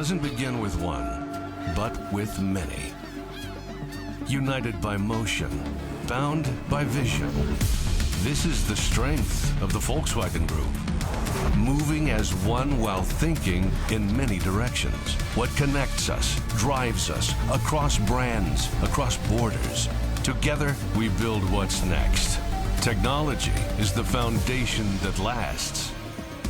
doesn't begin with one, but with many. United by motion, bound by vision. This is the strength of the Volkswagen Group. Moving as one while thinking in many directions. What connects us, drives us, across brands, across borders. Together, we build what's next. Technology is the foundation that lasts.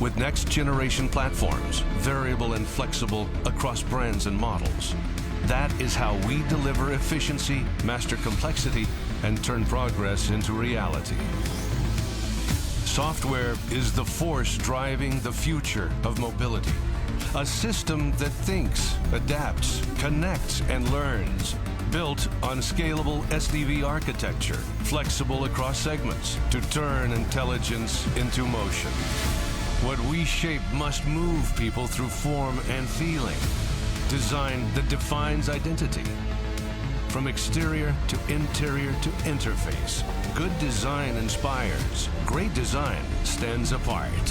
With next-generation platforms, variable and flexible across brands and models. That is how we deliver efficiency, master complexity, and turn progress into reality. Software is the force driving the future of mobility. A system that thinks, adapts, connects, and learns. Built on scalable SDV architecture, flexible across segments to turn intelligence into motion. What we shape must move people through form and feeling. Design that defines identity. From exterior to interior to interface, good design inspires. Great design stands apart.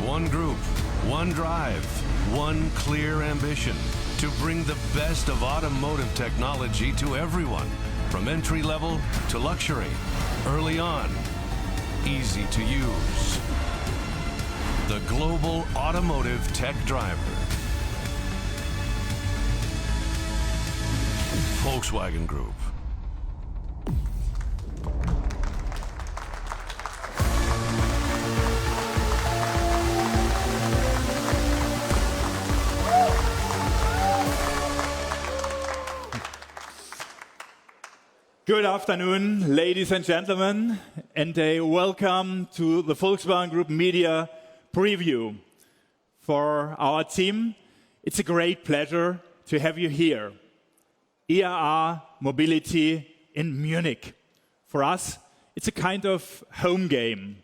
One group, one drive, one clear ambition to bring the best of automotive technology to everyone, from entry level to luxury, early on, easy to use. The global automotive tech driver. Volkswagen Group. Good afternoon, ladies and gentlemen, and a welcome to the Volkswagen Group Media Preview. For our team, it's a great pleasure to have you here. IAA Mobility in Munich. For us, it's a kind of home game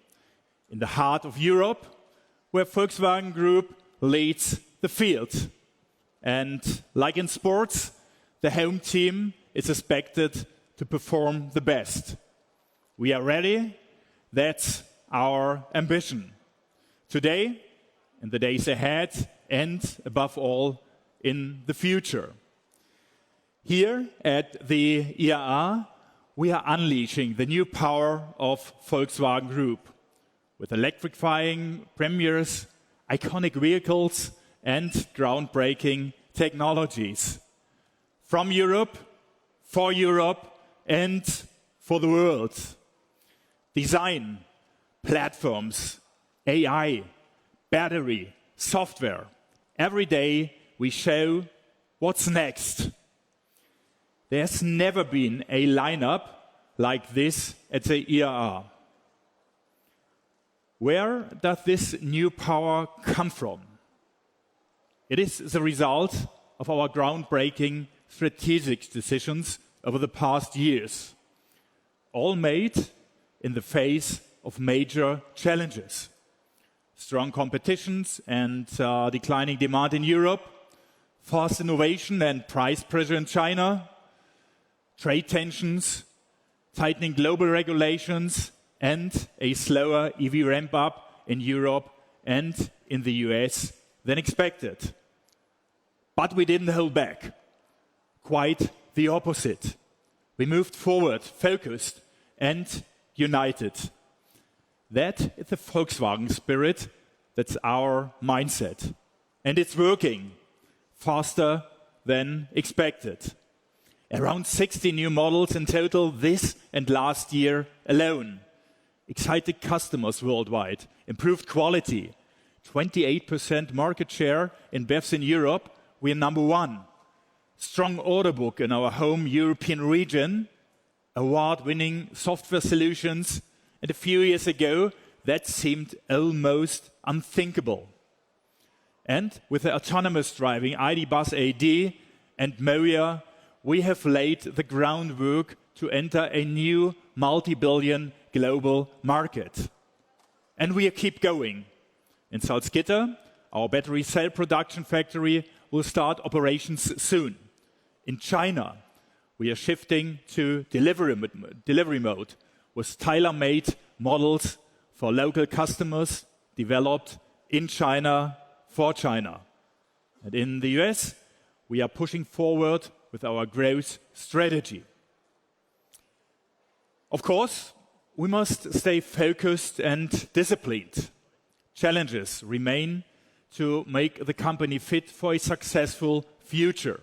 in the heart of Europe, where Volkswagen Group leads the field. And like in sports, the home team is expected to perform the best. We are ready. That's our ambition. Today, in the days ahead, and above all, in the future. Here at the IAA, we are unleashing the new power of Volkswagen Group with electrifying premieres, iconic vehicles, and groundbreaking technologies. From Europe, for Europe, and for the world. Design, platforms, AI, battery, software. Every day we show what's next. There's never been a lineup like this at the IAA. Where does this new power come from? It is the result of our groundbreaking strategic decisions over the past years, all made in the face of major challenges. Strong competitions and declining demand in Europe, fast innovation and price pressure in China, trade tensions, tightening global regulations, and a slower EV ramp-up in Europe and in the US than expected. But we didn't hold back. Quite the opposite. We moved forward, focused, and united. That is the Volkswagen spirit. That's our mindset. And it's working faster than expected. Around 60 new models in total this and last year alone. Excited customers worldwide, improved quality, 28% market share in BEVs in Europe. We are number one. Strong order book in our home European region, award-winning software solutions, and a few years ago, that seemed almost unthinkable. And with the autonomous driving ID. Buzz AD and MOIA, we have laid the groundwork to enter a new multi-billion global market. And we keep going. In Salzgitter, our battery cell production factory will start operations soon. In China, we are shifting to delivery mode with tailor-made models for local customers developed in China for China. And in the US, we are pushing forward with our growth strategy. Of course, we must stay focused and disciplined. Challenges remain to make the company fit for a successful future.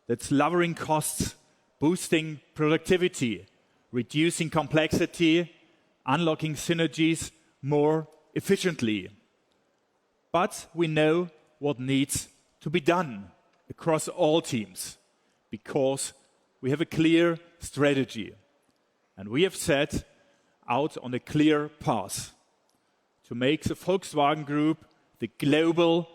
That's lowering costs, boosting productivity, reducing complexity, unlocking synergies more efficiently. But we know what needs to be done across all teams because we have a clear strategy and we have set out on a clear path to make the Volkswagen Group the global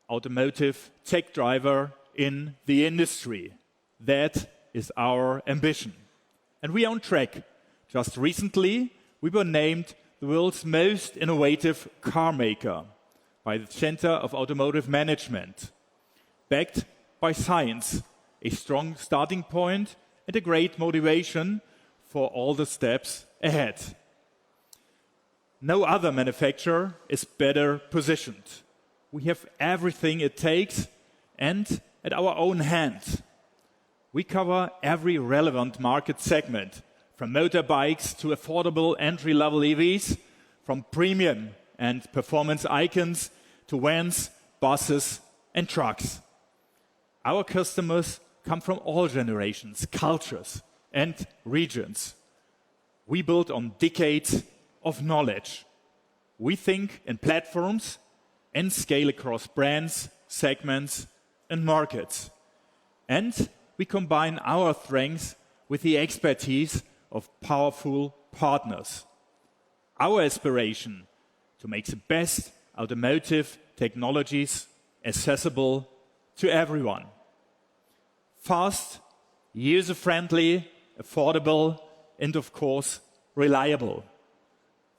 automotive tech driver in the industry. That is our ambition. And we are on track. Just recently, we were named the world's most innovative car maker by the Center of Automotive Management, backed by science, a strong starting point and a great motivation for all the steps ahead. No other manufacturer is better positioned. We have everything it takes and at our own hand. We cover every relevant market segment, from motorbikes to affordable entry-level EVs, from premium and performance icons to vans, buses and trucks. Our customers come from all generations, cultures and regions. We build on decades of knowledge. We think in platforms and scale across brands, segments and markets. And we combine our strengths with the expertise of powerful partners. Our aspiration to make the best automotive technologies accessible to everyone. Fast, user-friendly, affordable, and of course, reliable.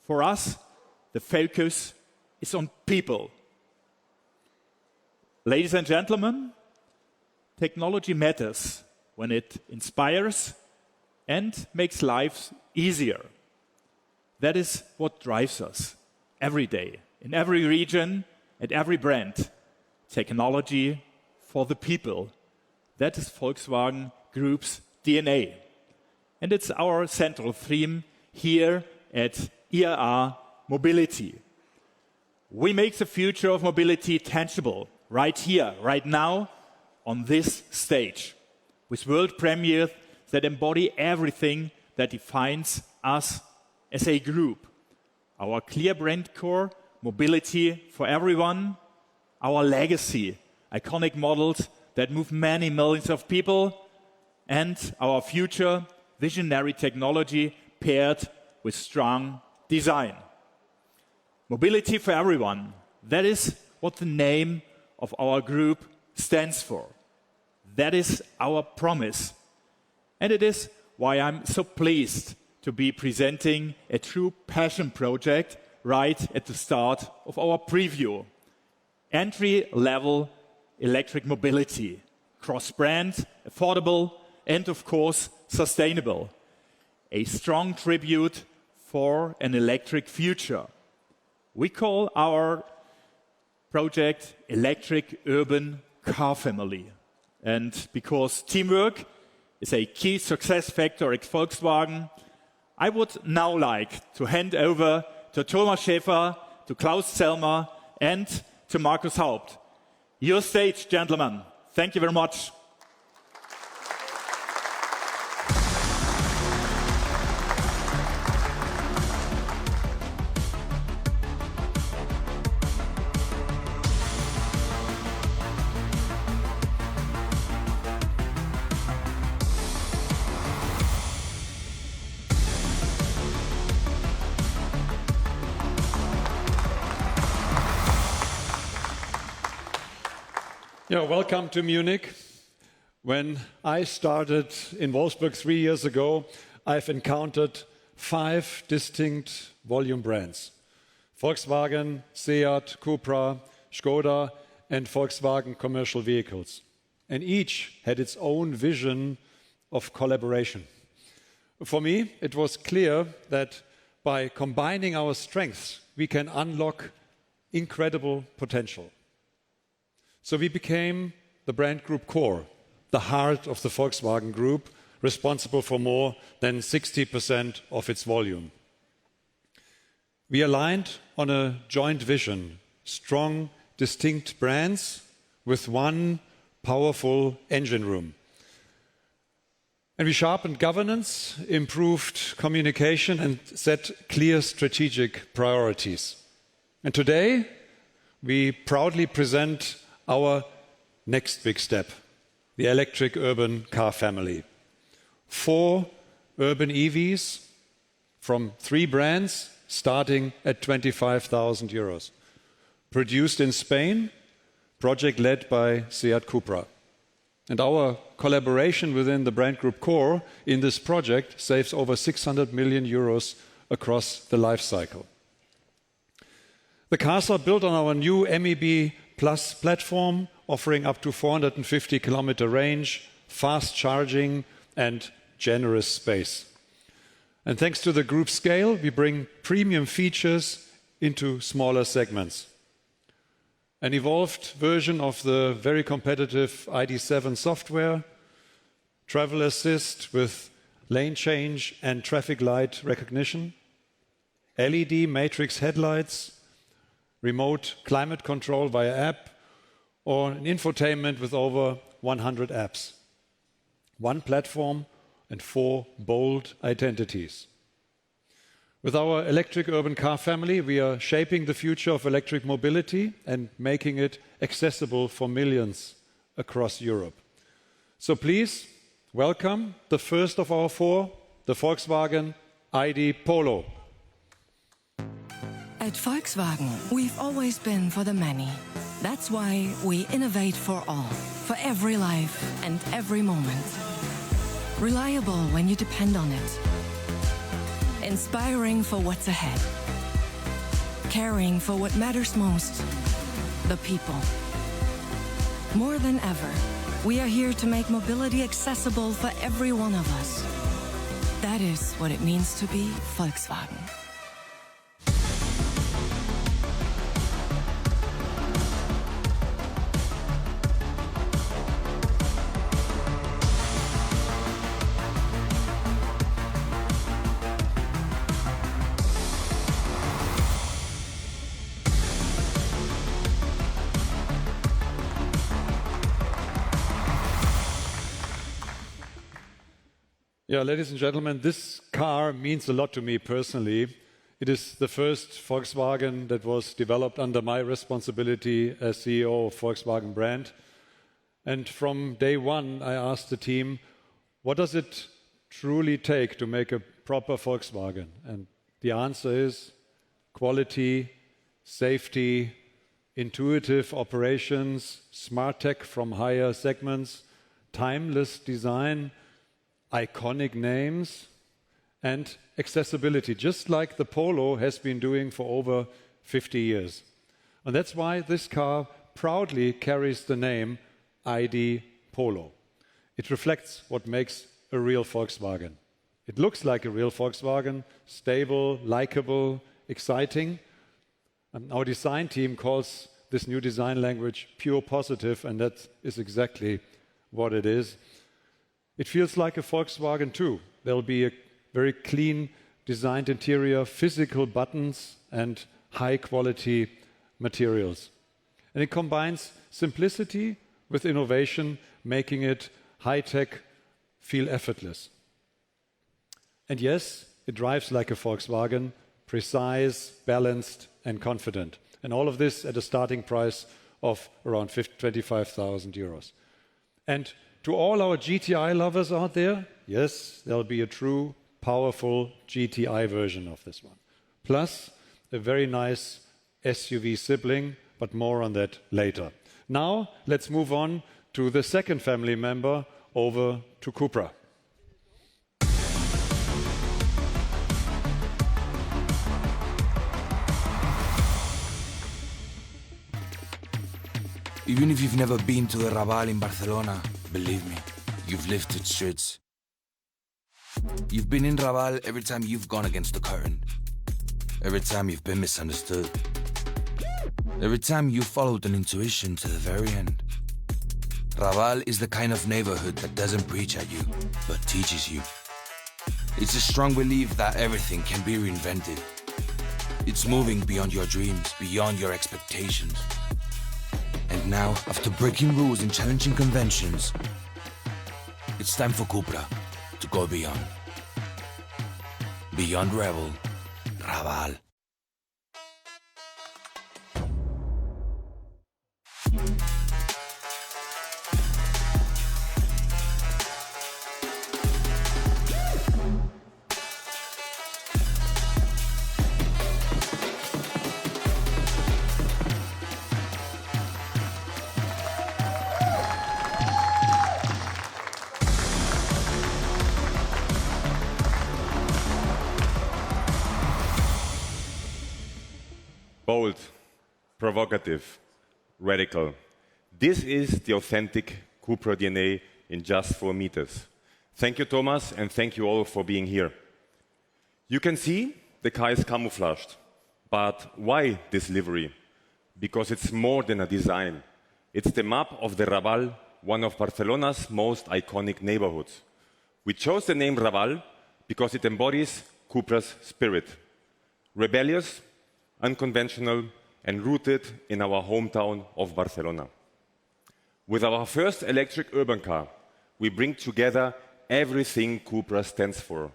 For us, the focus is on people. Ladies and gentlemen, technology matters when it inspires and makes lives easier. That is what drives us every day, in every region, at every brand. Technology for the people. That is Volkswagen Group's DNA. And it's our central theme here at IAA Mobility. We make the future of mobility tangible, right here, right now, on this stage, with world premieres that embody everything that defines us as a group. Our clear brand core, mobility for everyone, our legacy, iconic models that move many millions of people, and our future, visionary technology paired with strong design. Mobility for everyone, that is what the name of our group stands for. That is our promise. And it is why I'm so pleased to be presenting a true passion project right at the start of our preview. Entry-level electric mobility, cross-brand, affordable, and of course, sustainable. A strong tribute for an electric future. We call our project Electric Urban Car Family. And because teamwork is a key success factor at Volkswagen, I would now like to hand over to Thomas Schäfer, to Klaus Zellmer, and to Markus Haupt. Your stage, gentlemen. Thank you very much. Yeah, welcome to Munich. When I started in Wolfsburg 3 years ago, I've encountered 5 distinct volume brands: Volkswagen, Seat, CUPRA, Škoda, and Volkswagen Commercial Vehicles. And each had its own vision of collaboration. For me, it was clear that by combining our strengths, we can unlock incredible potential. So we became the brand group core, the heart of the Volkswagen Group, responsible for more than 60% of its volume. We aligned on a joint vision, strong, distinct brands with one powerful engine room. And we sharpened governance, improved communication, and set clear strategic priorities. And today, we proudly present our next big step, the electric urban car family. 4 urban EVs from 3 brands starting at 25,000 euros. Produced in Spain, project led by SEAT CUPRA. And our collaboration within the brand group core in this project saves over 600 million euros across the life cycle. The cars are built on our new MEB Plus platform, offering up to 450 kilometer range, fast charging, and generous space. And thanks to the group scale, we bring premium features into smaller segments. An evolved version of the very competitive ID.7 software, travel assist with lane change and traffic light recognition, LED matrix headlights, remote climate control via app, or an infotainment with over 100 apps. One platform and 4 bold identities. With our electric urban car family, we are shaping the future of electric mobility and making it accessible for millions across Europe. So please welcome the first of our 4, the Volkswagen ID Polo. At Volkswagen, we've always been for the many. That's why we innovate for all, for every life and every moment. Reliable when you depend on it. Inspiring for what's ahead. Caring for what matters most, the people. More than ever, we are here to make mobility accessible for every one of us. That is what it means to be Volkswagen. Yeah, ladies and gentlemen, this car means a lot to me personally. It is the first Volkswagen that was developed under my responsibility as CEO of Volkswagen brand. And from day one, I asked the team, what does it truly take to make a proper Volkswagen? And the answer is quality, safety, intuitive operations, smart tech from higher segments, timeless design, iconic names, and accessibility, just like the Polo has been doing for over 50 years. And that's why this car proudly carries the name ID Polo. It reflects what makes a real Volkswagen. It looks like a real Volkswagen, stable, likable, exciting. And our design team calls this new design language pure positive, and that is exactly what it is. It feels like a Volkswagen too. There'll be a very clean designed interior, physical buttons, and high-quality materials. And it combines simplicity with innovation, making it high-tech, feel effortless. And yes, it drives like a Volkswagen, precise, balanced, and confident. And all of this at a starting price of around 25,000 euros. And to all our GTI lovers out there, yes, there'll be a true, powerful GTI version of this one. Plus, a very nice SUV sibling, but more on that later. Now, let's move on to the second family member, over to CUPRA. Even if you've never been to the Raval in Barcelona, believe me, you've lived its streets. You've been in Raval every time you've gone against the current. Every time you've been misunderstood. Every time you followed an intuition to the very end. Raval is the kind of neighborhood that doesn't preach at you, but teaches you. It's a strong belief that everything can be reinvented. It's moving beyond your dreams, beyond your expectations. And now, after breaking rules and challenging conventions, it's time for CUPRA to go beyond. Beyond Rebel, Raval. Bold, provocative, radical. This is the authentic CUPRA DNA in just 4 meters. Thank you, Thomas, and thank you all for being here. You can see the car is camouflaged. But why this livery? Because it's more than a design. It's the map of the Raval, one of Barcelona's most iconic neighborhoods. We chose the name Raval because it embodies CUPRA's spirit. Rebellious, unconventional, and rooted in our hometown of Barcelona. With our first electric urban car, we bring together everything CUPRA stands for: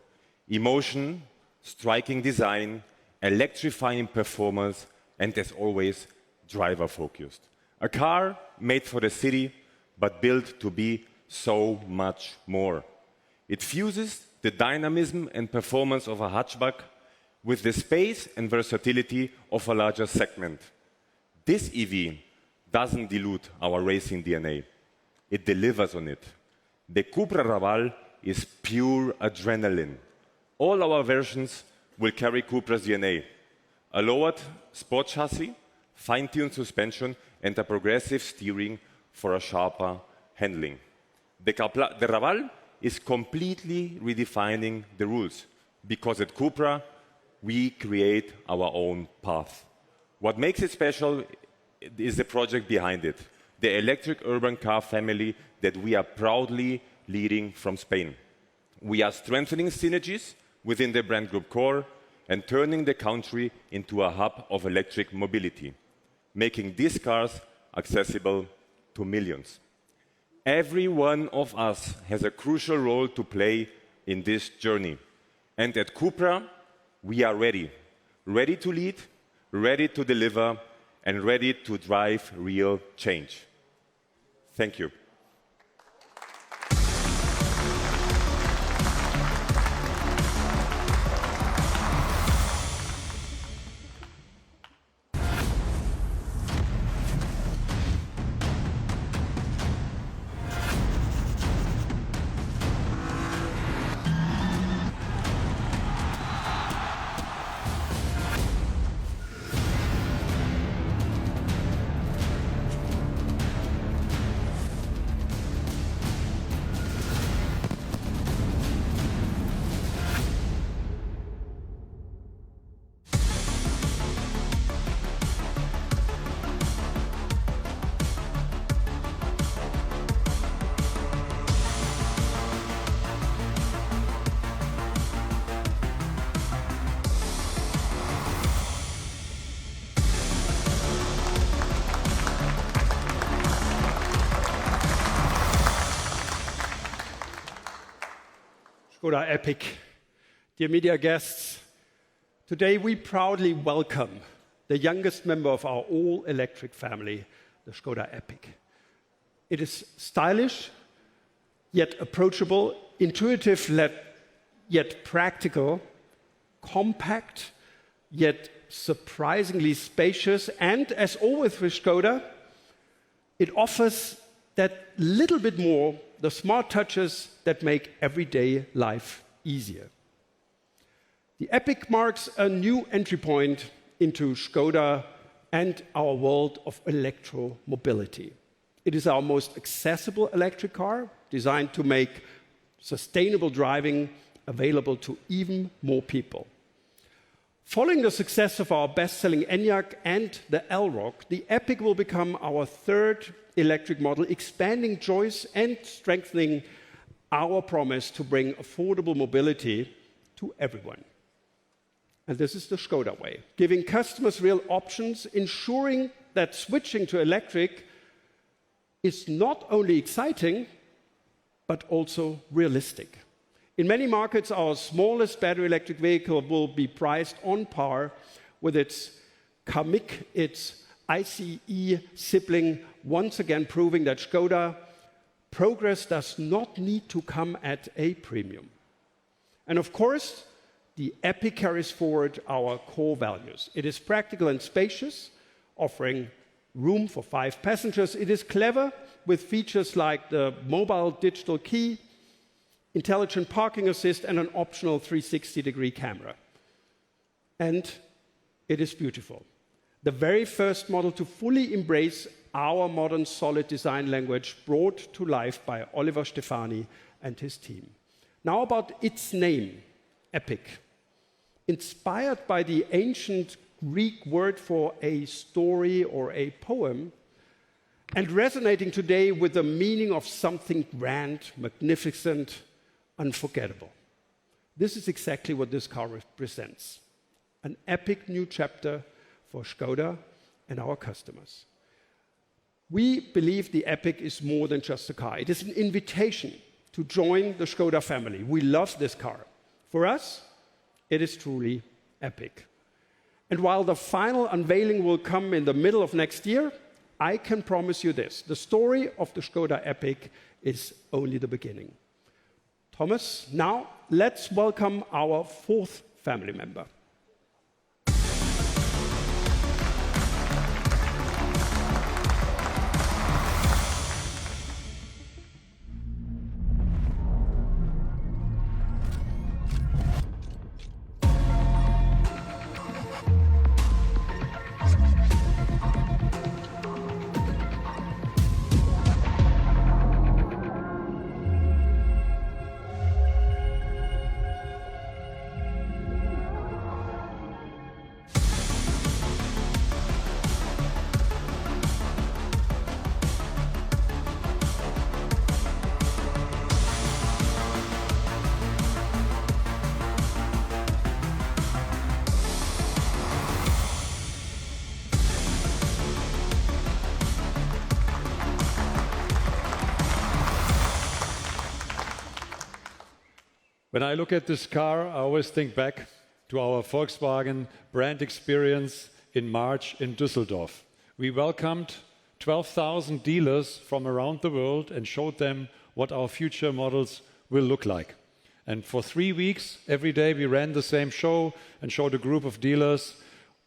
emotion, striking design, electrifying performance, and as always, driver-focused. A car made for the city, but built to be so much more. It fuses the dynamism and performance of a hatchback with the space and versatility of a larger segment. This EV doesn't dilute our racing DNA. It delivers on it. The CUPRA Raval is pure adrenaline. All our versions will carry CUPRA's DNA. A lowered sport chassis, fine-tuned suspension, and a progressive steering for a sharper handling. The Raval is completely redefining the rules, because at CUPRA, we create our own path. What makes it special is the project behind it, the electric urban car family that we are proudly leading from Spain. We are strengthening synergies within the brand group core and turning the country into a hub of electric mobility, making these cars accessible to millions. Every one of us has a crucial role to play in this journey. And at CUPRA, we are ready. Ready to lead, ready to deliver, and ready to drive real change. Thank you. Škoda Epiq, dear media guests, today we proudly welcome the youngest member of our all-electric family, the Škoda Epiq. It is stylish, yet approachable, intuitive, yet practical, compact, yet surprisingly spacious, and as always with Škoda, it offers that little bit more, the smart touches that make everyday life easier. The Epiq marks a new entry point into Škoda and our world of electromobility. It is our most accessible electric car, designed to make sustainable driving available to even more people. Following the success of our best-selling Enyaq and the Elroq, the Epiq will become our third electric model, expanding choice and strengthening our promise to bring affordable mobility to everyone. And this is the Škoda way, giving customers real options, ensuring that switching to electric is not only exciting, but also realistic. In many markets, our smallest battery electric vehicle will be priced on par with its Kamiq, its ICE sibling, once again proving that Škoda progress does not need to come at a premium. And of course, the Epiq carries forward our core values. It is practical and spacious, offering room for 5 passengers. It is clever with features like the mobile digital key, intelligent parking assist, and an optional 360-degree camera. And it is beautiful. The very first model to fully embrace our modern solid design language, brought to life by Oliver Stefani and his team. Now about its name, Epiq. Inspired by the ancient Greek word for a story or a poem, and resonating today with the meaning of something grand, magnificent, unforgettable. This is exactly what this car represents. An epic new chapter for Škoda and our customers. We believe the Epiq is more than just a car. It is an invitation to join the Škoda family. We love this car. For us, it is truly epic. And while the final unveiling will come in the middle of next year, I can promise you this: the story of the Škoda Epiq is only the beginning. Thomas, now let's welcome our 4th family member. When I look at this car, I always think back to our Volkswagen brand experience in March in Düsseldorf. We welcomed 12,000 dealers from around the world and showed them what our future models will look like. And for 3 weeks, every day we ran the same show and showed a group of dealers,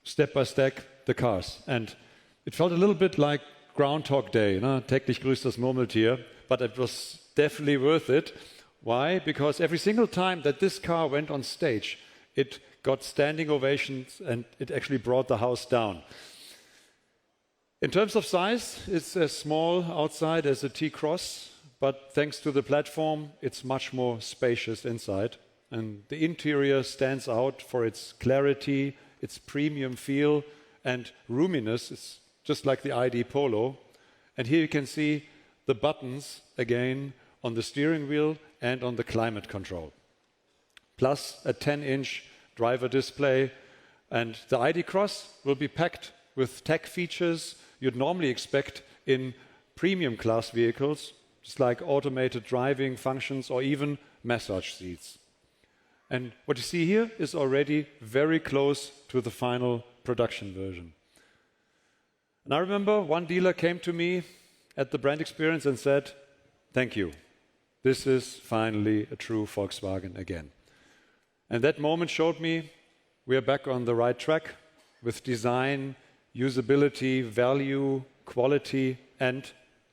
step by step, the cars. And it felt a little bit like Groundhog Day, täglich grüßt das Murmeltier, but it was definitely worth it. Why? Because every single time that this car went on stage, it got standing ovations and it actually brought the house down. In terms of size, it's as small outside as a T-Cross, but thanks to the platform, it's much more spacious inside. And the interior stands out for its clarity, its premium feel, and roominess. It's just like the ID Polo. And here you can see the buttons again on the steering wheel and on the climate control. Plus a 10-inch driver display. And the ID Cross will be packed with tech features you'd normally expect in premium class vehicles, just like automated driving functions or even massage seats. And what you see here is already very close to the final production version. And I remember one dealer came to me at the brand experience and said, "Thank you. This is finally a true Volkswagen again." And that moment showed me we are back on the right track with design, usability, value, quality, and,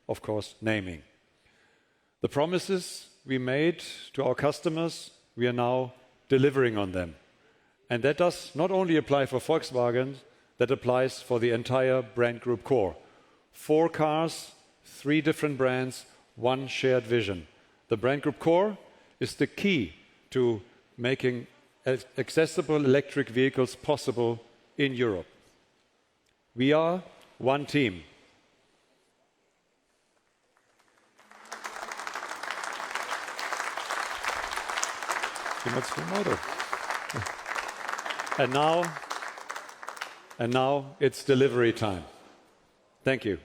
of course, naming. The promises we made to our customers, we are now delivering on them. And that does not only apply for Volkswagen, that applies for the entire brand group core. 4 cars, 3 different brands, 1 shared vision. The brand group core is the key to making accessible electric vehicles possible in Europe. We are one team. And now it's delivery time. Thank you.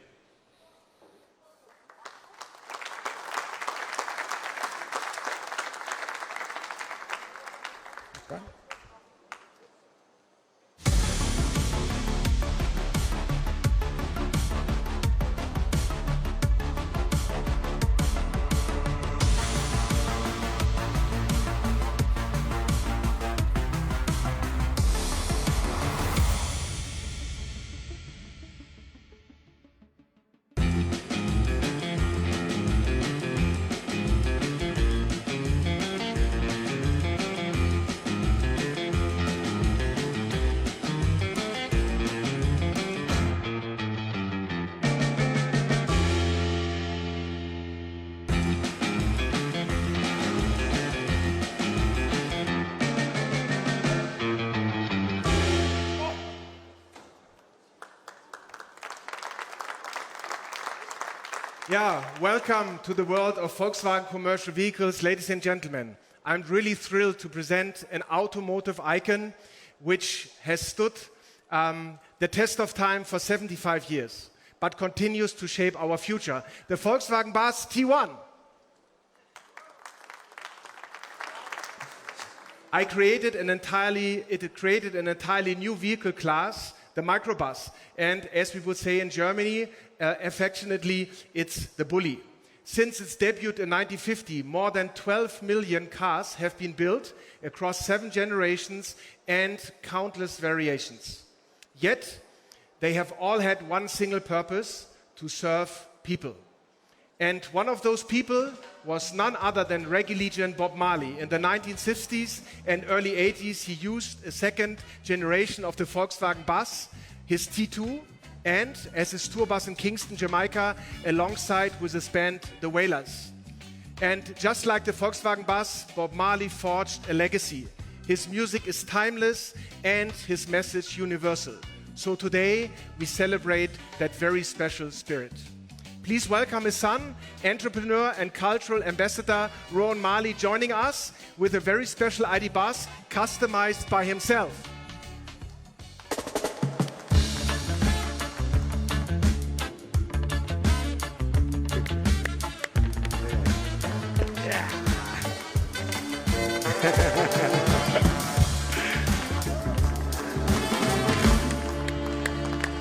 Yeah, welcome to the world of Volkswagen commercial vehicles, ladies and gentlemen. I'm really thrilled to present an automotive icon which has stood the test of time for 75 years, but continues to shape our future. The Volkswagen Bus T1. It created an entirely new vehicle class, the microbus. And as we would say in Germany, affectionately, it's the bully. Since its debut in 1950, more than 12 million cars have been built across 7 generations and countless variations. Yet, they have all had one single purpose: to serve people. And one of those people was none other than reggae legend Bob Marley. In the 1960s and early 80s, he used a second generation of the Volkswagen Bus, his T2, and as his tour bus in Kingston, Jamaica, alongside with his band, the Wailers. And just like the Volkswagen Bus, Bob Marley forged a legacy. His music is timeless and his message universal. So today, we celebrate that very special spirit. Please welcome his son, entrepreneur and cultural ambassador Rowan Marley, joining us with a very special ID bus customized by himself.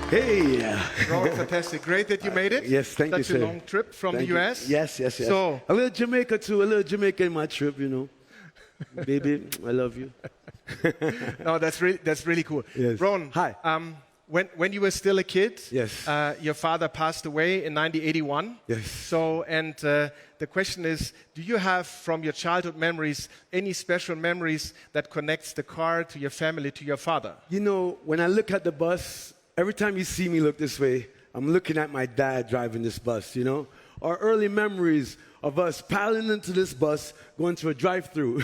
Hey! Rowan, fantastic. Great that you made it. Yes, thank you, sir. Such a long trip from the US. Yes. So, a little Jamaica too, a little Jamaica in my trip, you know. Baby, I love you. No, that's really cool. Yes. Rowan, hi. When you were still a kid, yes, your father passed away in 1981. Yes. So, and the question is, do you have from your childhood memories any special memories that connects the car to your family, to your father? You know, when I look at the bus, every time you see me look this way, I'm looking at my dad driving this bus, you know? Our early memories of us piling into this bus, going to a drive-through,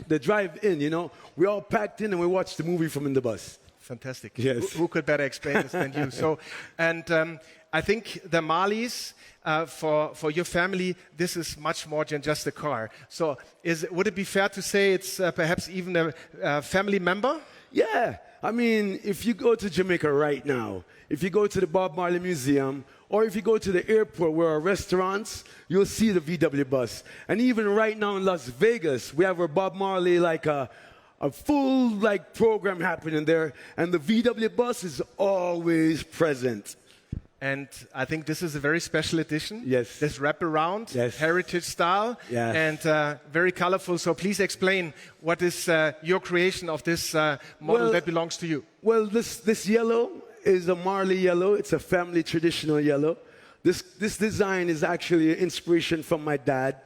the drive-in, you know? We all packed in and we watched the movie from in the bus. Fantastic. Yes. Who could better explain this than you? So, and I think the Marleys, for your family, this is much more than just a car. So would it be fair to say it's perhaps even a family member? Yeah. I mean, if you go to Jamaica right now, if you go to the Bob Marley Museum, or if you go to the airport where our restaurants, you'll see the VW bus. And even right now in Las Vegas, we have our Bob Marley, like a full program happening there, and the VW bus is always present. And I think this is a very special edition. Yes. This wraparound, yes, heritage style, yes, and very colorful. So please explain what is your creation of this model that belongs to you. Well, this yellow is a Marley yellow. It's a family traditional yellow. This design is actually an inspiration from my dad.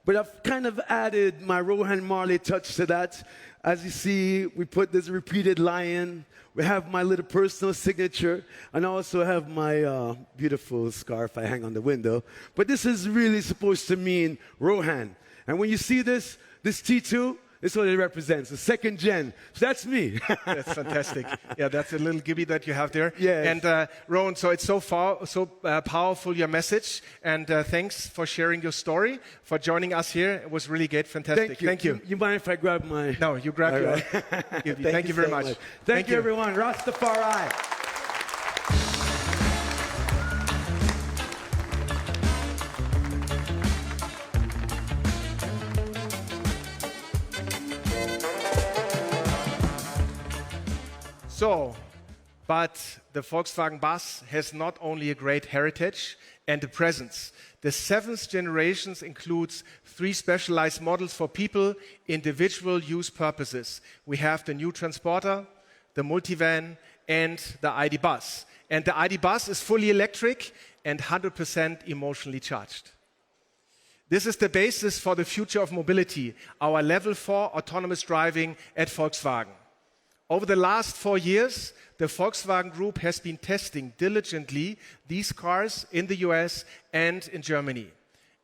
But I've kind of added my Rowan Marley touch to that. As you see, we put this repeated lion. We have my little personal signature, and I also have my beautiful scarf I hang on the window. But this is really supposed to mean Rohan. And when you see this T2, This is what it represents, the second gen. So that's me. That's fantastic. Yeah, that's a little gibby that you have there. Yes. And Rowan, so it's so powerful, your message. And thanks for sharing your story, for joining us here. It was really great. Fantastic. Thank you. You mind if I grab my... No, you grab your... Thank you very so much. Thank you, everyone. Rastafari. So, but the Volkswagen bus has not only a great heritage and a presence. The 7th generation includes 3 specialized models for people, individual use purposes. We have the new Transporter, the Multivan, and the ID bus. And the ID bus is fully electric and 100% emotionally charged. This is the basis for the future of mobility, our level 4 autonomous driving at Volkswagen. Over the last 4 years, the Volkswagen Group has been testing diligently these cars in the US and in Germany.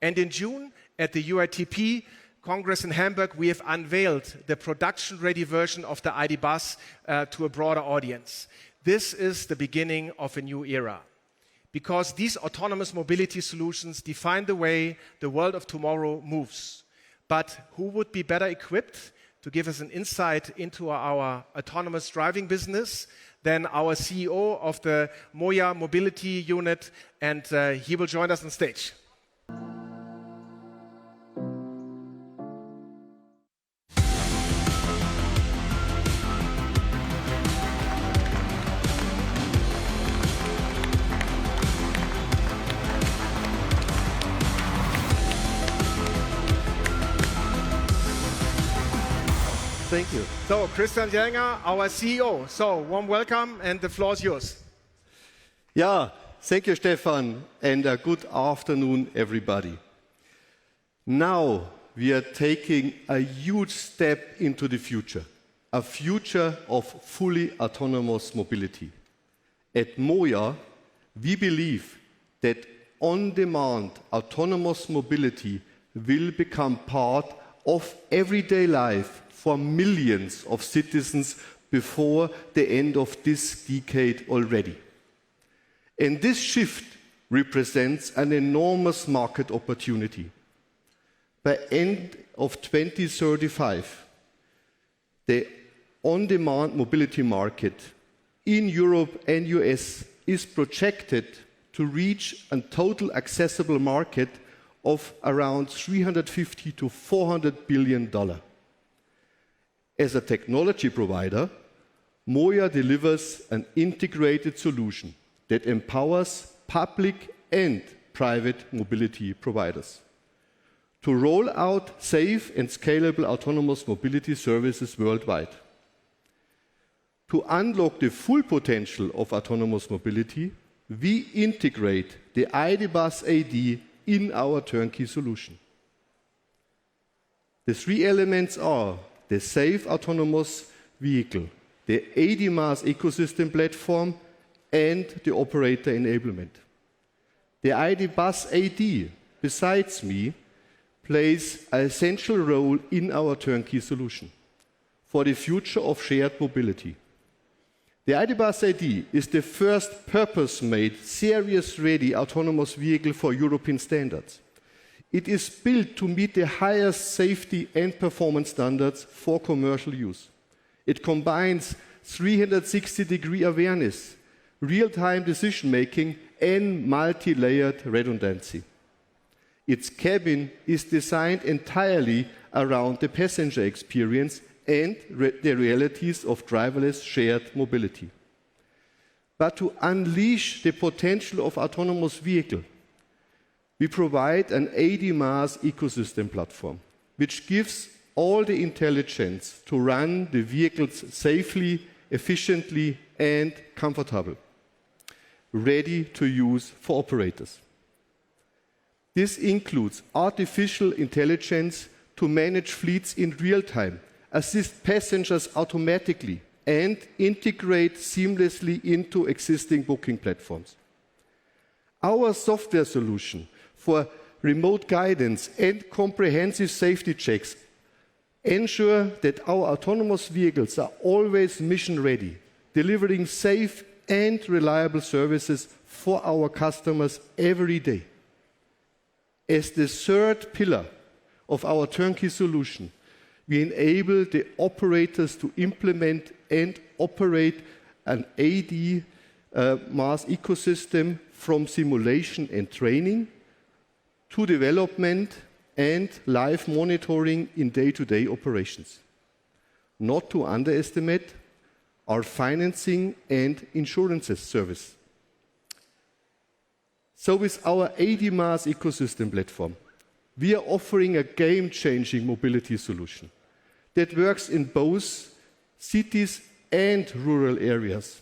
And in June, at the UITP Congress in Hamburg, we have unveiled the production-ready version of the ID bus to a broader audience. This is the beginning of a new era, because these autonomous mobility solutions define the way the world of tomorrow moves. But who would be better equipped to give us an insight into our autonomous driving business than our CEO of the IAA Mobility unit, and he will join us on stage. Thank you. So, Christian Jellinger, our CEO. So, warm welcome, and the floor is yours. Yeah, thank you, Stefan, and good afternoon, everybody. Now we are taking a huge step into the future, a future of fully autonomous mobility. At MOIA, we believe that on-demand autonomous mobility will become part of everyday life for millions of citizens before the end of this decade already. And this shift represents an enormous market opportunity. By end of 2035, the on-demand mobility market in Europe and US is projected to reach a total accessible market of around $350 to $400 billion. As a technology provider, MOIA delivers an integrated solution that empowers public and private mobility providers to roll out safe and scalable autonomous mobility services worldwide. To unlock the full potential of autonomous mobility, we integrate the ID Bus AD in our turnkey solution. The 3 elements are the safe autonomous vehicle, the AD MaaS ecosystem platform, and the operator enablement. The ID Bus AD, besides me, plays an essential role in our turnkey solution for the future of shared mobility. The ID Bus AD is the first purpose-made, series-ready autonomous vehicle for European standards. It is built to meet the highest safety and performance standards for commercial use. It combines 360-degree awareness, real-time decision-making, and multi-layered redundancy. Its cabin is designed entirely around the passenger experience and the realities of driverless shared mobility. But to unleash the potential of autonomous vehicle, we provide an AD MaaS ecosystem platform, which gives all the intelligence to run the vehicles safely, efficiently, and comfortable, ready to use for operators. This includes artificial intelligence to manage fleets in real time, assist passengers automatically, and integrate seamlessly into existing booking platforms. Our software solution for remote guidance and comprehensive safety checks ensure that our autonomous vehicles are always mission ready, delivering safe and reliable services for our customers every day. As the third pillar of our turnkey solution, we enable the operators to implement and operate an AD mass ecosystem from simulation and training to development and live monitoring in day-to-day operations. Not to underestimate our financing and insurances service. So with our AD mass ecosystem platform, we are offering a game-changing mobility solution that works in both cities and rural areas.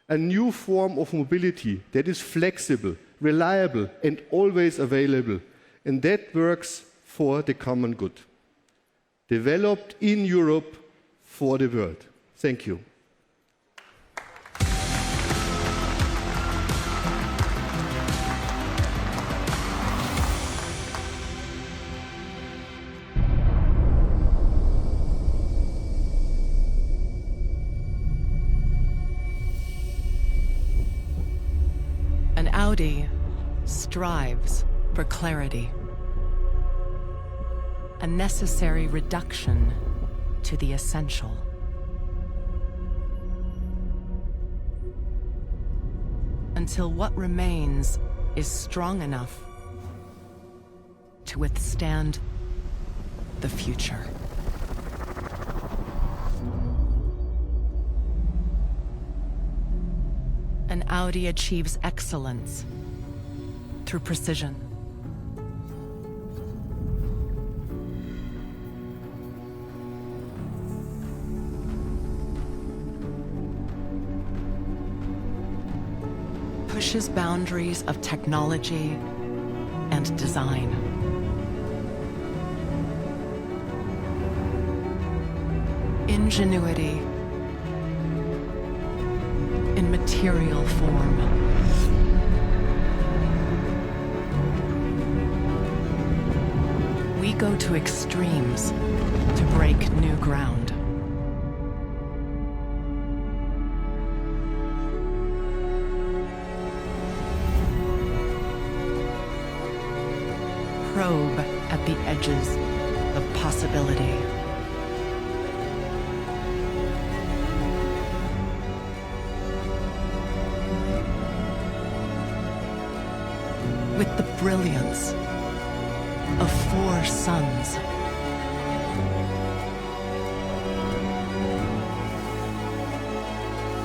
A new form of mobility that is flexible, reliable, and always available, and that works for the common good. Developed in Europe for the world. Thank you. An Audi strives for clarity, a necessary reduction to the essential. Until what remains is strong enough to withstand the future. An Audi achieves excellence through precision. Pushes boundaries of technology and design. Ingenuity in material form. We go to extremes to break new ground. Probe at the edges of possibility. With the brilliance of four suns.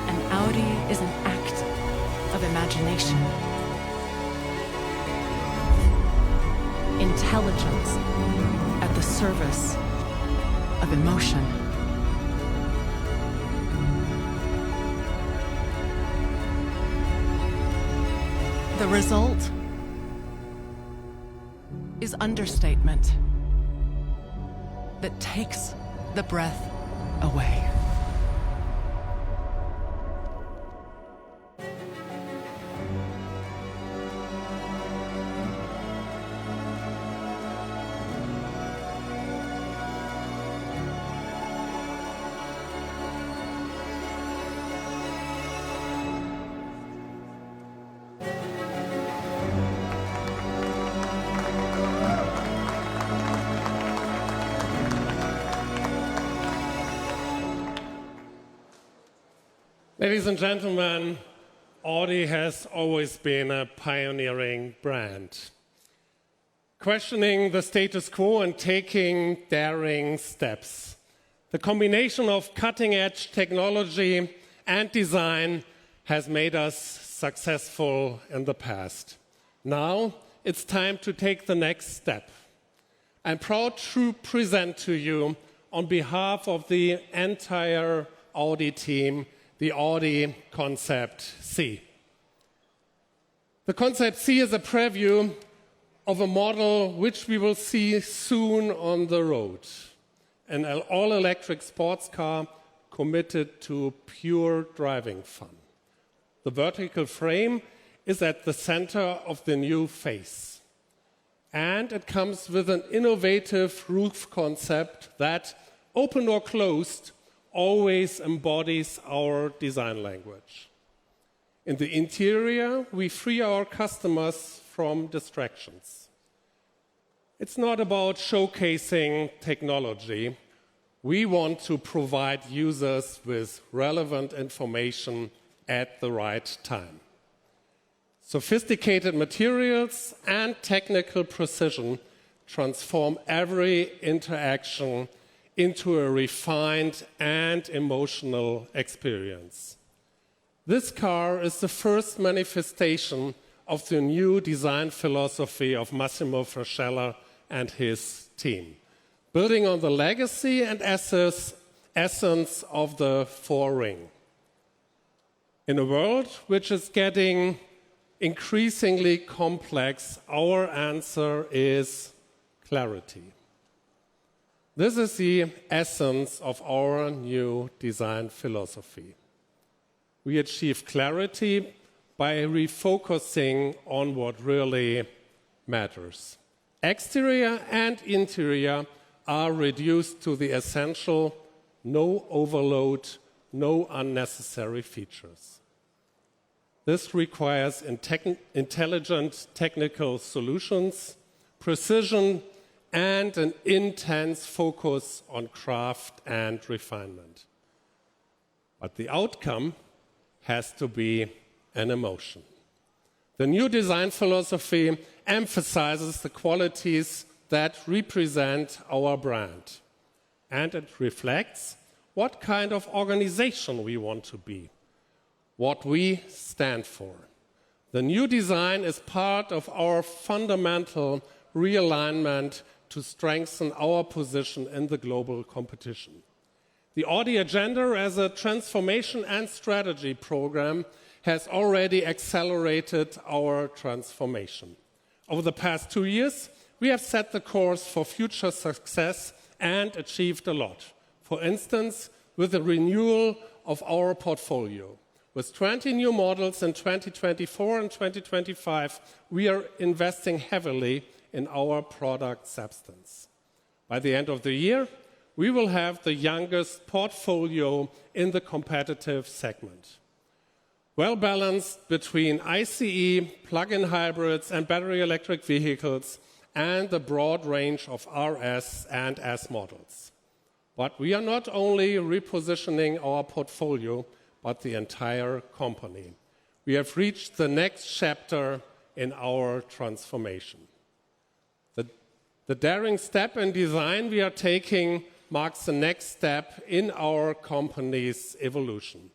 An Audi is an act of imagination. Intelligence at the service of emotion. The result is understatement that takes the breath away. Ladies and gentlemen, Audi has always been a pioneering brand. Questioning the status quo and taking daring steps. The combination of cutting-edge technology and design has made us successful in the past. Now it's time to take the next step. I'm proud to present to you, on behalf of the entire Audi team, the Audi Concept C. The Concept C is a preview of a model which we will see soon on the road. An all-electric sports car committed to pure driving fun. The vertical frame is at the center of the new face. And it comes with an innovative roof concept that, open or closed, always embodies our design language. In the interior, we free our customers from distractions. It's not about showcasing technology. We want to provide users with relevant information at the right time. Sophisticated materials and technical precision transform every interaction into a refined and emotional experience. This car is the first manifestation of the new design philosophy of Massimo Frascella and his team, building on the legacy and essence of the four-ring. In a world which is getting increasingly complex, our answer is clarity. This is the essence of our new design philosophy. We achieve clarity by refocusing on what really matters. Exterior and interior are reduced to the essential: no overload, no unnecessary features. This requires intelligent technical solutions, precision, and an intense focus on craft and refinement. But the outcome has to be an emotion. The new design philosophy emphasizes the qualities that represent our brand, and it reflects what kind of organization we want to be, what we stand for. The new design is part of our fundamental realignment to strengthen our position in the global competition. The Audi Agenda as a transformation and strategy program has already accelerated our transformation. Over the past 2 years, we have set the course for future success and achieved a lot. For instance, with the renewal of our portfolio. With 20 new models in 2024 and 2025, we are investing heavily in our product substance. By the end of the year, we will have the youngest portfolio in the competitive segment. Well balanced between ICE, plug-in hybrids, and battery electric vehicles, and the broad range of RS and S models. But we are not only repositioning our portfolio, but the entire company. We have reached the next chapter in our transformation. The daring step in design we are taking marks the next step in our company's evolution.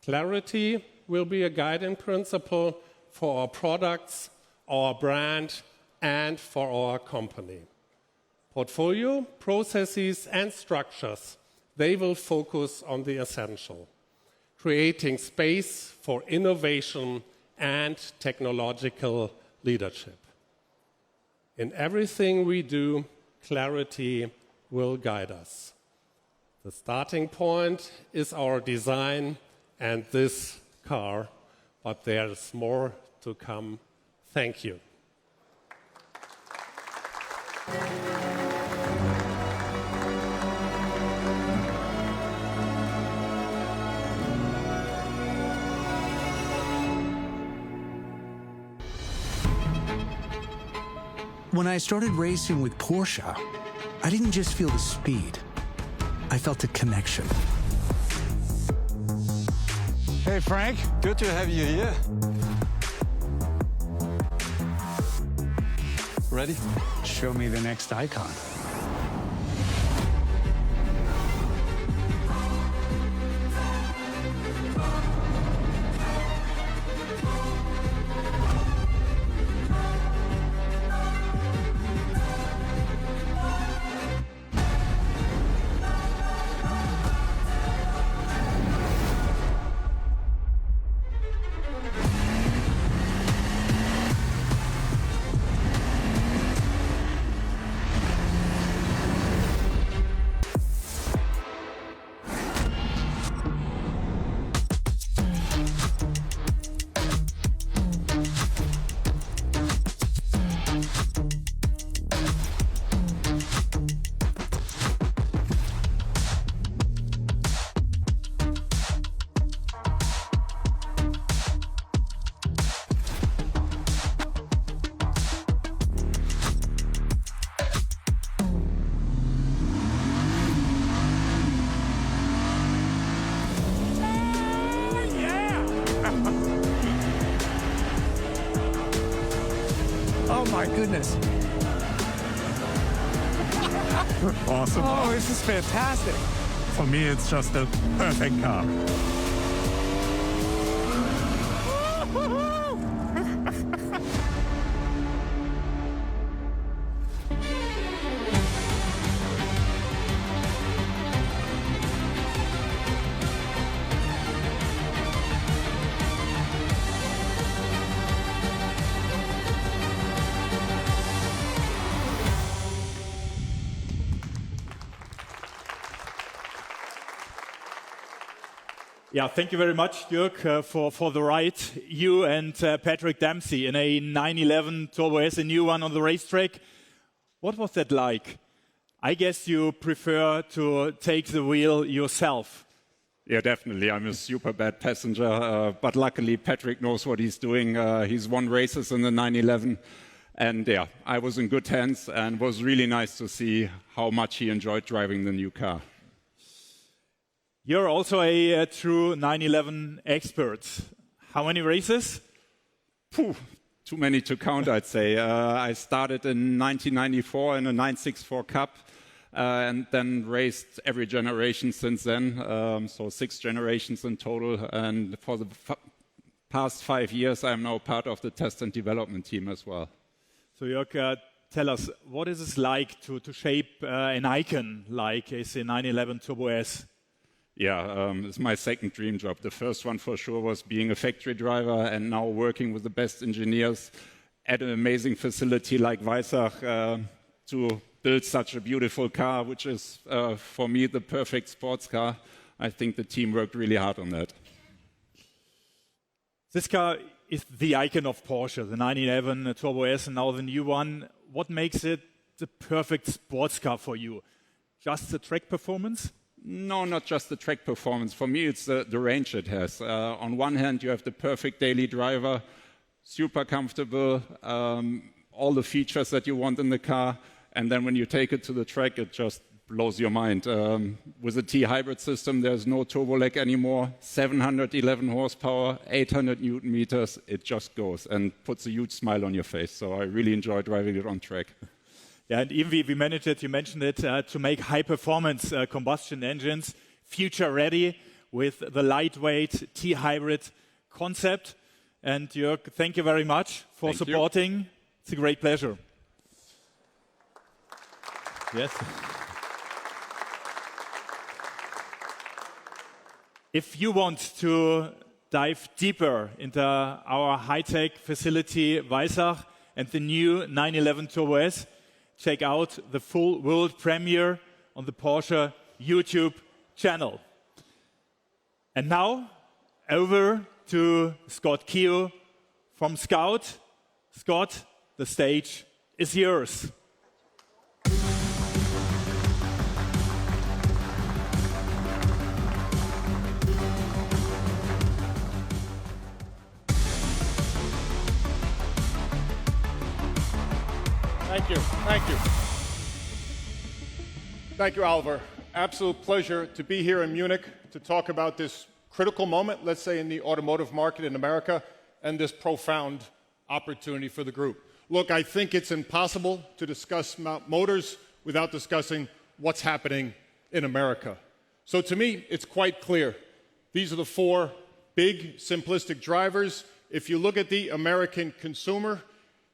Clarity will be a guiding principle for our products, our brand, and for our company. Portfolio, processes, and structures, they will focus on the essential, creating space for innovation and technological leadership. In everything we do, clarity will guide us. The starting point is our design and this car, but there's more to come. Thank you. When I started racing with Porsche, I didn't just feel the speed. I felt a connection. Hey Frank, good to have you here. Ready? Show me the next icon. my goodness. Awesome. Oh, this is fantastic. For me, it's just a perfect car. Yeah, thank you very much, Jörg, for the ride. You and Patrick Dempsey in a 911 Turbo S, a new one on the racetrack. What was that like? I guess you prefer to take the wheel yourself. Yeah, definitely. I'm a super bad passenger, but luckily Patrick knows what he's doing. He's won races in the 911, and yeah, I was in good hands, and it was really nice to see how much he enjoyed driving the new car. You're also a true 911 expert. How many races? Too many to count, I'd say. I started in 1994 in a 964 Cup, and then raced every generation since then, so 6 generations in total. And for the past 5 years, I'm now part of the test and development team as well. So Jörg, tell us, what is it like to shape an icon like a 911 Turbo S? Yeah, it's my second dream job. The first one for sure was being a factory driver, and now working with the best engineers at an amazing facility like Weissach to build such a beautiful car, which is for me the perfect sports car. I think the team worked really hard on that. This car is the icon of Porsche, the 911 Turbo S, and now the new one. What makes it the perfect sports car for you? Just the track performance? No, not just the track performance. For me, it's the range it has. On one hand, you have the perfect daily driver, super comfortable, all the features that you want in the car. And then when you take it to the track, it just blows your mind. With the T-hybrid system, there's no turbo lag anymore. 711 horsepower, 800 Newton meters. It just goes and puts a huge smile on your face. So I really enjoy driving it on track. Yeah, and even we managed it, you mentioned it, to make high-performance combustion engines future-ready with the lightweight T-hybrid concept. And Jörg, thank you very much for supporting. It's a great pleasure. Yes. If you want to dive deeper into our high-tech facility Weissach and the new 911 Turbo S, check out the full world premiere on the Porsche YouTube channel. And now, over to Scott Keogh from Scout. Scott, the stage is yours. Thank you. Thank you. Thank you, Oliver. Absolute pleasure to be here in Munich to talk about this critical moment, let's say, in the automotive market in America, and this profound opportunity for the group. Look, I think it's impossible to discuss motors without discussing what's happening in America. So to me, it's quite clear. These are the 4 big, simplistic drivers. If you look at the American consumer,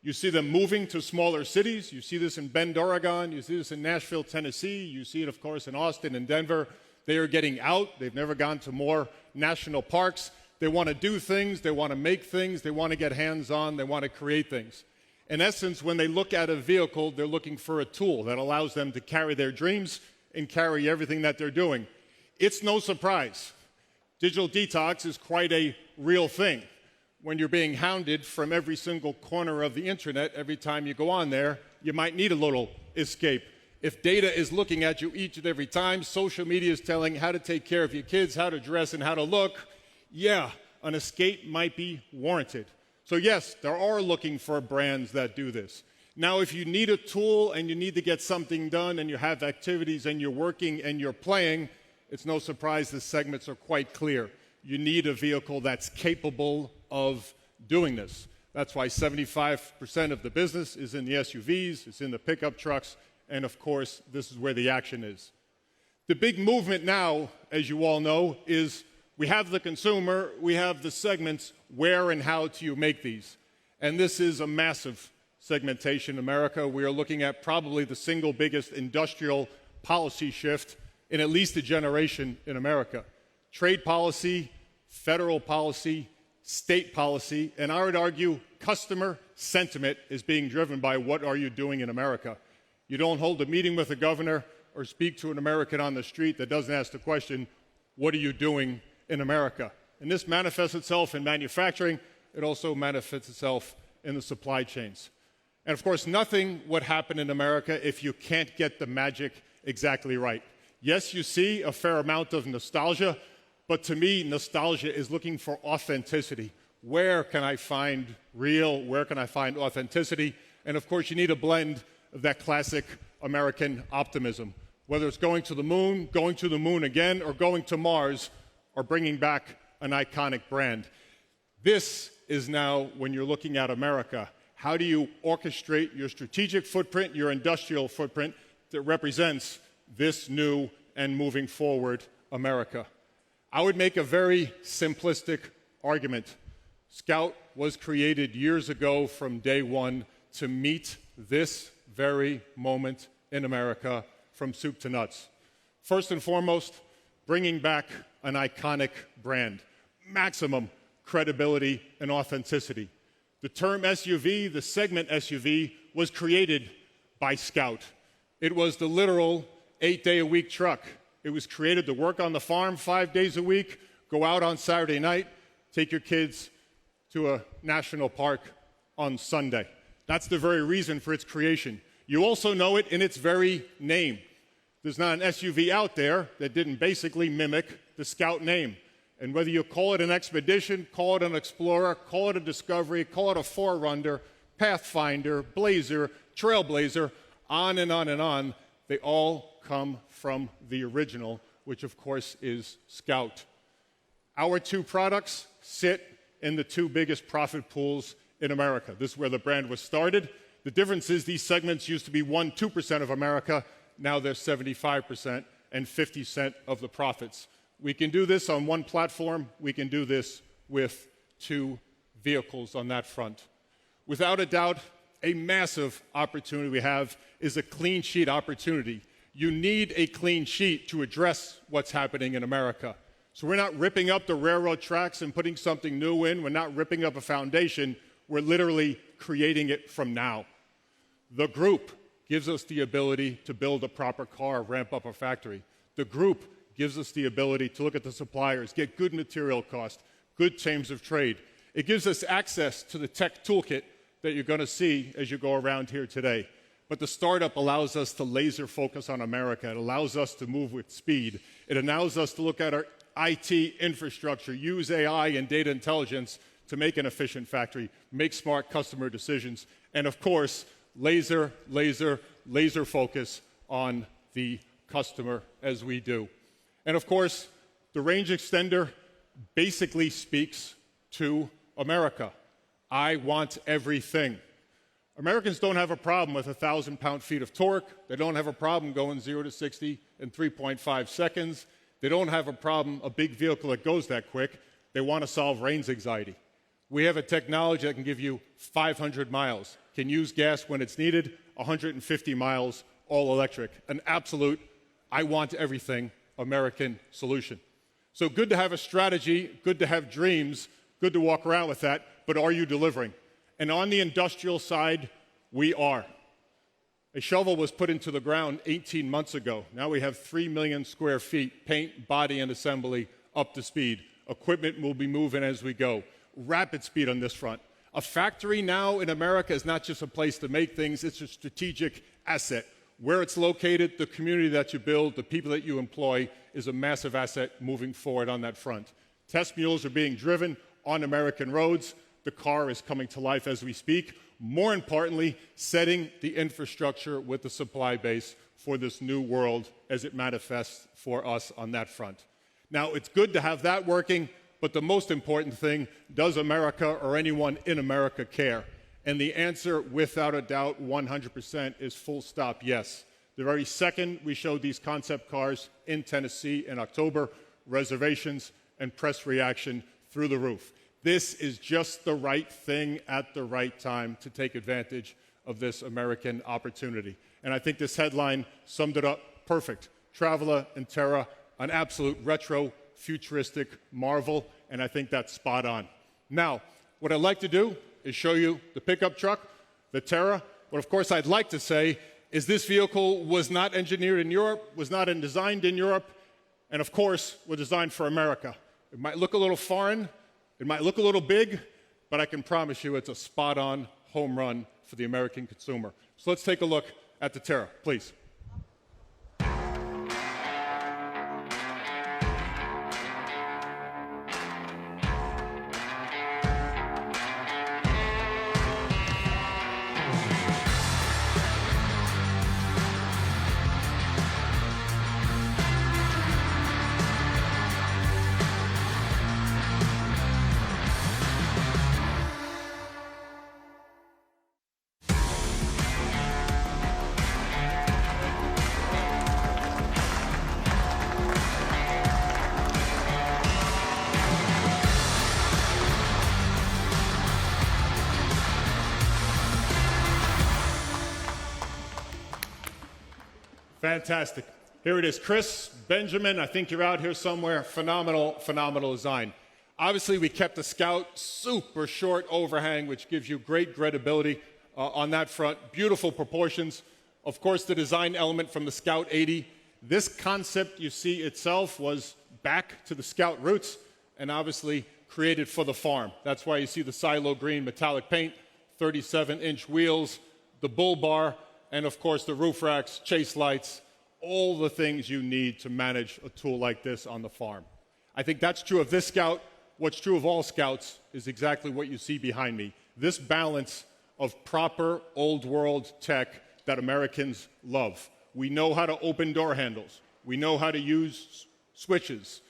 you see them moving to smaller cities. You see this in Bend, Oregon. You see this in Nashville, Tennessee. You see it, of course, in Austin and Denver. They are getting out. They've never gone to more national parks. They want to do things. They want to make things. They want to get hands-on. They want to create things. In essence, when they look at a vehicle, they're looking for a tool that allows them to carry their dreams and carry everything that they're doing. It's no surprise. Digital detox is quite a real thing. When you're being hounded from every single corner of the internet, every time you go on there, you might need a little escape. If data is looking at you each and every time, social media is telling how to take care of your kids, how to dress and how to look, yeah, an escape might be warranted. So yes, there are looking for brands that do this. Now, if you need a tool and you need to get something done and you have activities and you're working and you're playing, it's no surprise the segments are quite clear. You need a vehicle that's capable of doing this. That's why 75% of the business is in the SUVs, it's in the pickup trucks, and of course, this is where the action is. The big movement now, as you all know, is we have the consumer, we have the segments, where and how do you make these? And this is a massive segmentation in America. We are looking at probably the single biggest industrial policy shift in at least a generation in America. Trade policy, federal policy, state policy, and I would argue customer sentiment is being driven by what are you doing in America. You don't hold a meeting with a governor or speak to an American on the street that doesn't ask the question, what are you doing in America? And this manifests itself in manufacturing. It also manifests itself in the supply chains. And of course, nothing would happen in America if you can't get the magic exactly right. Yes, you see a fair amount of nostalgia, but to me, nostalgia is looking for authenticity. Where can I find real? Where can I find authenticity? And of course, you need a blend of that classic American optimism. Whether it's going to the moon again, or going to Mars, or bringing back an iconic brand. This is now, when you're looking at America, how do you orchestrate your strategic footprint, your industrial footprint that represents this new and moving forward America? I would make a very simplistic argument. Scout was created years ago from day one to meet this very moment in America from soup to nuts. First and foremost, bringing back an iconic brand, maximum credibility and authenticity. The term SUV, the segment SUV, was created by Scout. It was the literal 8-day-a-week truck. It was created to work on the farm 5 days a week, go out on Saturday night, take your kids to a national park on Sunday. That's the very reason for its creation. You also know it in its very name. There's not an SUV out there that didn't basically mimic the Scout name. And whether you call it an Expedition, call it an Explorer, call it a Discovery, call it a Forerunner, Pathfinder, Blazer, Trailblazer, on and on and on, they all come from the original, which of course is Scout. Our two products sit in the two biggest profit pools in America. This is where the brand was started. The difference is these segments used to be 1-2% of America. Now they're 75% and 50% of the profits. We can do this on one platform. We can do this with two vehicles on that front. Without a doubt, a massive opportunity we have is a clean sheet opportunity. You need a clean sheet to address what's happening in America. So we're not ripping up the railroad tracks and putting something new in. We're not ripping up a foundation. We're literally creating it from now. The group gives us the ability to build a proper car, ramp up a factory. The group gives us the ability to look at the suppliers, get good material cost, good terms of trade. It gives us access to the tech toolkit that you're going to see as you go around here today. But the startup allows us to laser focus on America. It allows us to move with speed. It allows us to look at our IT infrastructure, use AI and data intelligence to make an efficient factory, make smart customer decisions, and of course, laser focus on the customer as we do. And of course, the range extender basically speaks to America. I want everything. Americans don't have a problem with 1,000 pound-feet of torque. They don't have a problem going 0 to 60 in 3.5 seconds. They don't have a problem, a big vehicle that goes that quick. They want to solve range anxiety. We have a technology that can give you 500 miles, can use gas when it's needed, 150 miles, all electric. An absolute, I want everything, American solution. So good to have a strategy, good to have dreams, good to walk around with that, but are you delivering? And on the industrial side, we are. A shovel was put into the ground 18 months ago. Now we have 3 million square feet, paint, body, and assembly up to speed. Equipment will be moving as we go. Rapid speed on this front. A factory now in America is not just a place to make things, it's a strategic asset. Where it's located, the community that you build, the people that you employ is a massive asset moving forward on that front. Test mules are being driven on American roads. The car is coming to life as we speak. More importantly, setting the infrastructure with the supply base for this new world as it manifests for us on that front. Now, it's good to have that working, but the most important thing, does America or anyone in America care? And the answer, without a doubt, 100% is full stop yes. The very second we showed these concept cars in Tennessee in October, reservations and press reaction through the roof. This is just the right thing at the right time to take advantage of this American opportunity. And I think this headline summed it up perfect. Traveler and Terra, an absolute retro, futuristic marvel, and I think that's spot on. Now, what I'd like to do is show you the pickup truck, the Terra. What, of course, I'd like to say is this vehicle was not engineered in Europe, was not designed in Europe, and of course, was designed for America. It might look a little foreign, it might look a little big, but I can promise you it's a spot-on home run for the American consumer. So let's take a look at the Terra, please. Fantastic. Here it is. Chris, Benjamin, I think you're out here somewhere. Phenomenal, phenomenal design. Obviously, we kept the Scout super short overhang, which gives you great credibility on that front. Beautiful proportions. Of course, the design element from the Scout 80. This concept you see itself was back to the Scout roots and obviously created for the farm. That's why you see the silo green metallic paint, 37-inch wheels, the bull bar, and of course the roof racks, chase lights, all the things you need to manage a tool like this on the farm. I think that's true of this Scout. What's true of all Scouts is exactly what you see behind me. This balance of proper old world tech that Americans love. We know how to open door handles. We know how to use switches.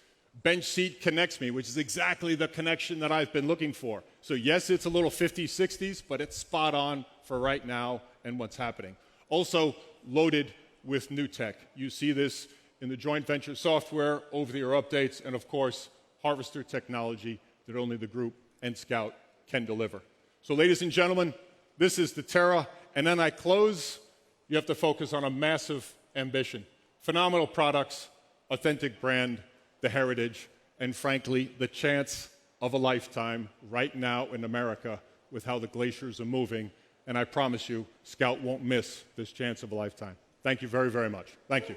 Bench seat connects me, which is exactly the connection that I've been looking for. So yes, it's a little 50s, 60s, but it's spot on for right now and what's happening. Also loaded with new tech. You see this in the joint venture software, over-the-air updates, and of course, harvester technology that only the group and Scout can deliver. So ladies and gentlemen, this is the Terra, and then I close. You have to focus on a massive ambition. Phenomenal products, authentic brand, the heritage, and frankly, the chance of a lifetime right now in America with how the glaciers are moving. And I promise you, Scout won't miss this chance of a lifetime. Thank you very, very much. Thank you.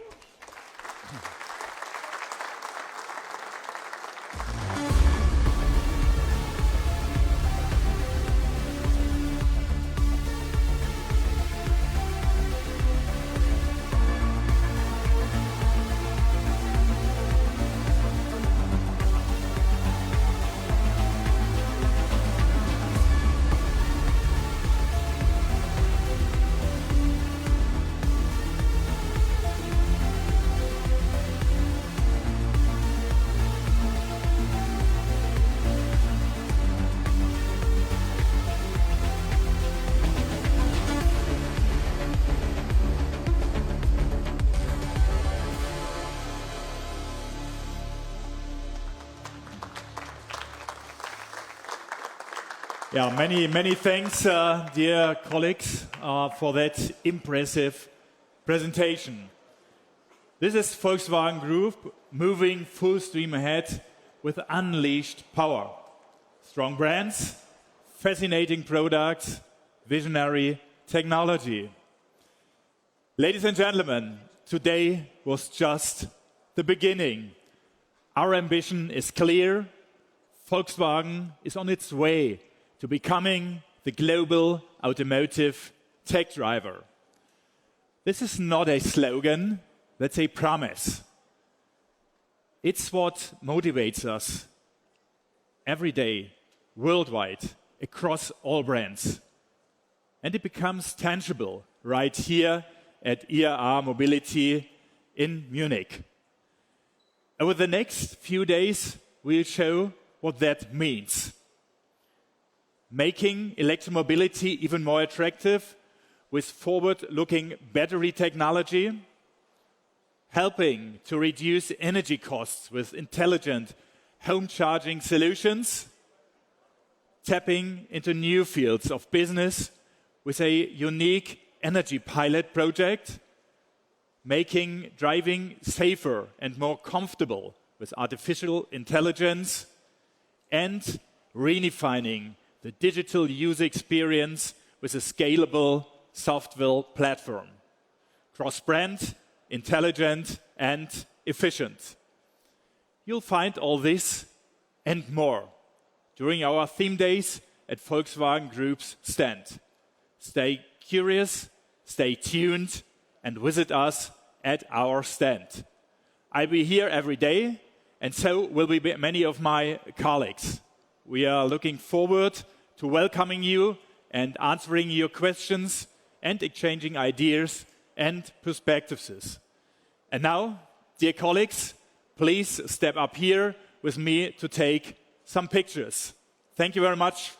Yeah, many thanks, dear colleagues, for that impressive presentation. This is Volkswagen Group moving full steam ahead with unleashed power. Strong brands, fascinating products, visionary technology. Ladies and gentlemen, today was just the beginning. Our ambition is clear. Volkswagen is on its way to becoming the global automotive tech driver. This is not a slogan, that's a promise. It's what motivates us every day, worldwide, across all brands. And it becomes tangible right here at IAA Mobility in Munich. Over the next few days, we'll show what that means. Making electromobility even more attractive with forward-looking battery technology, helping to reduce energy costs with intelligent home charging solutions, tapping into new fields of business with a unique energy pilot project, making driving safer and more comfortable with artificial intelligence, and redefining the digital user experience with a scalable software platform. Cross-brand, intelligent, and efficient. You'll find all this and more during our theme days at Volkswagen Group's stand. Stay curious, stay tuned, and visit us at our stand. I'll be here every day, and so will be many of my colleagues. We are looking forward to welcoming you and answering your questions and exchanging ideas and perspectives. And now, dear colleagues, please step up here with me to take some pictures. Thank you very much.